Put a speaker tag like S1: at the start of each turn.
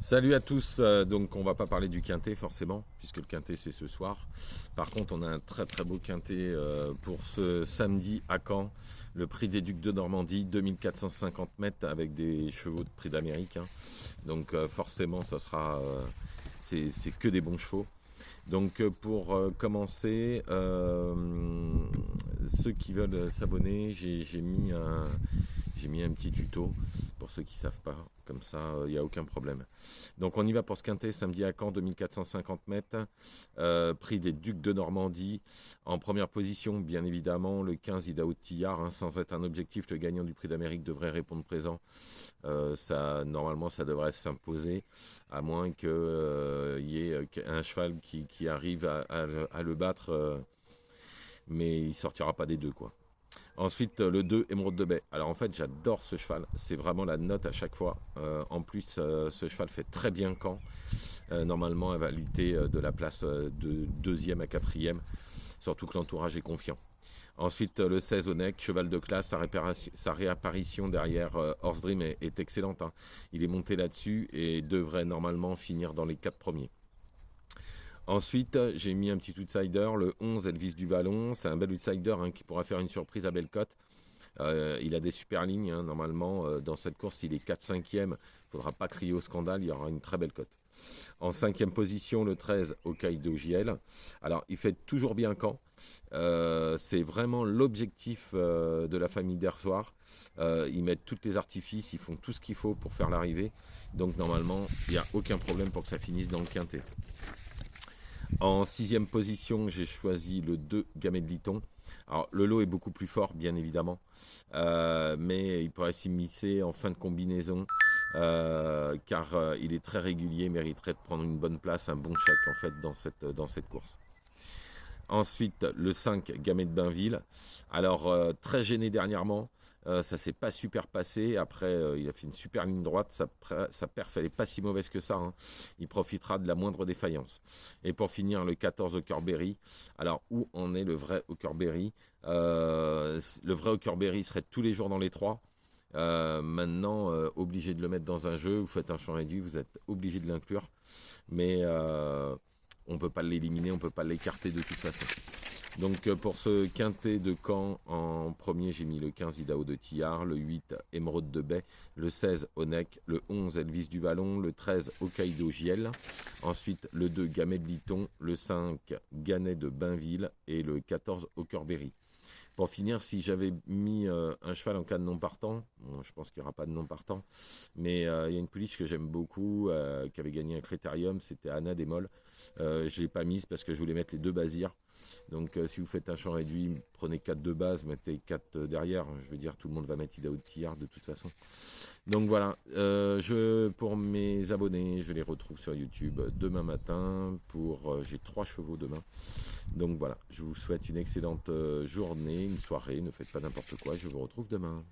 S1: Salut à tous, donc on va pas parler du quintet forcément, puisque le quintet c'est ce soir. Par contre on a un très très beau quintet pour ce samedi à Caen, le prix des Ducs de Normandie, 2450 mètres avec des chevaux de prix d'Amérique. Donc forcément ça sera, c'est que des bons chevaux. Donc pour commencer, ceux qui veulent s'abonner, j'ai mis un petit tuto pour ceux qui ne savent pas, comme ça il n'y a aucun problème. Donc on y va pour ce quintet samedi à Caen, 2450 mètres, prix des Ducs de Normandie. En première position, bien évidemment, le 15 Idaho Tillard, sans être un objectif, le gagnant du prix d'Amérique devrait répondre présent. Normalement ça devrait s'imposer, à moins qu'il y ait un cheval qui arrive à le battre, mais il sortira pas des deux, quoi. Ensuite, le 2, Émeraude de Baie. Alors en fait, j'adore ce cheval. C'est vraiment la note à chaque fois. En plus, ce cheval fait très bien Caen. Normalement, elle va lutter de la place de deuxième à quatrième. Surtout que l'entourage est confiant. Ensuite, le 16, Onek, cheval de classe. Sa réapparition derrière Horse Dream est excellente. Il est monté là-dessus et devrait normalement finir dans les 4 premiers. Ensuite, j'ai mis un petit outsider, le 11, Elvis du Vallon. C'est un bel outsider qui pourra faire une surprise à Bellecote. Il a des super lignes, normalement. Dans cette course, il est 4-5e. Il ne faudra pas crier au scandale, il y aura une très belle cote. En 5e position, le 13, Hokkaido JL. Alors, il fait toujours bien Caen. C'est vraiment l'objectif de la famille d'Ersoir. Ils mettent tous les artifices, ils font tout ce qu'il faut pour faire l'arrivée. Donc, normalement, il n'y a aucun problème pour que ça finisse dans le quintet. En 6e position, j'ai choisi le 2, Gamet de Liton. Alors, le lot est beaucoup plus fort, bien évidemment, mais il pourrait s'immiscer en fin de combinaison, car il est très régulier, mériterait de prendre une bonne place, un bon chèque, en fait, dans cette course. Ensuite, le 5, Gamet de Bainville. Alors, très gêné dernièrement, ça s'est pas super passé. Après, il a fait une super ligne droite. Sa perf, elle est pas si mauvaise que ça. Il profitera de la moindre défaillance. Et pour finir, le 14, Hockerberry. Alors, où en est le vrai Hockerberry? Le vrai Hockerberry serait tous les jours dans les 3. Maintenant, obligé de le mettre dans un jeu. Vous faites un champ réduit, vous êtes obligé de l'inclure. Mais on ne peut pas l'éliminer, on ne peut pas l'écarter de toute façon. Donc pour ce quintet de Caen, en premier j'ai mis le 15 Idaho de Tillard, le 8 Émeraude de Baie, le 16 Onek, le 11 Elvis du Vallon, le 13 Hokkaido JL, ensuite le 2 Gamet de Liton, le 5 Ganet de Bainville et le 14 Hockerberry. Pour finir, si j'avais mis un cheval en cas de non partant, bon, je pense qu'il n'y aura pas de non partant, mais il y a une pouliche que j'aime beaucoup, qui avait gagné un critérium, c'était Anna Desmolles. Je ne l'ai pas mise parce que je voulais mettre les deux basirs. Donc si vous faites un champ réduit, prenez 4 de base, mettez 4 derrière. Je veux dire, tout le monde va mettre Idaho Tillard de toute façon. Donc voilà, pour mes abonnés, je les retrouve sur YouTube demain matin. J'ai 3 chevaux demain. Donc voilà, je vous souhaite une excellente journée, une soirée. Ne faites pas n'importe quoi, je vous retrouve demain.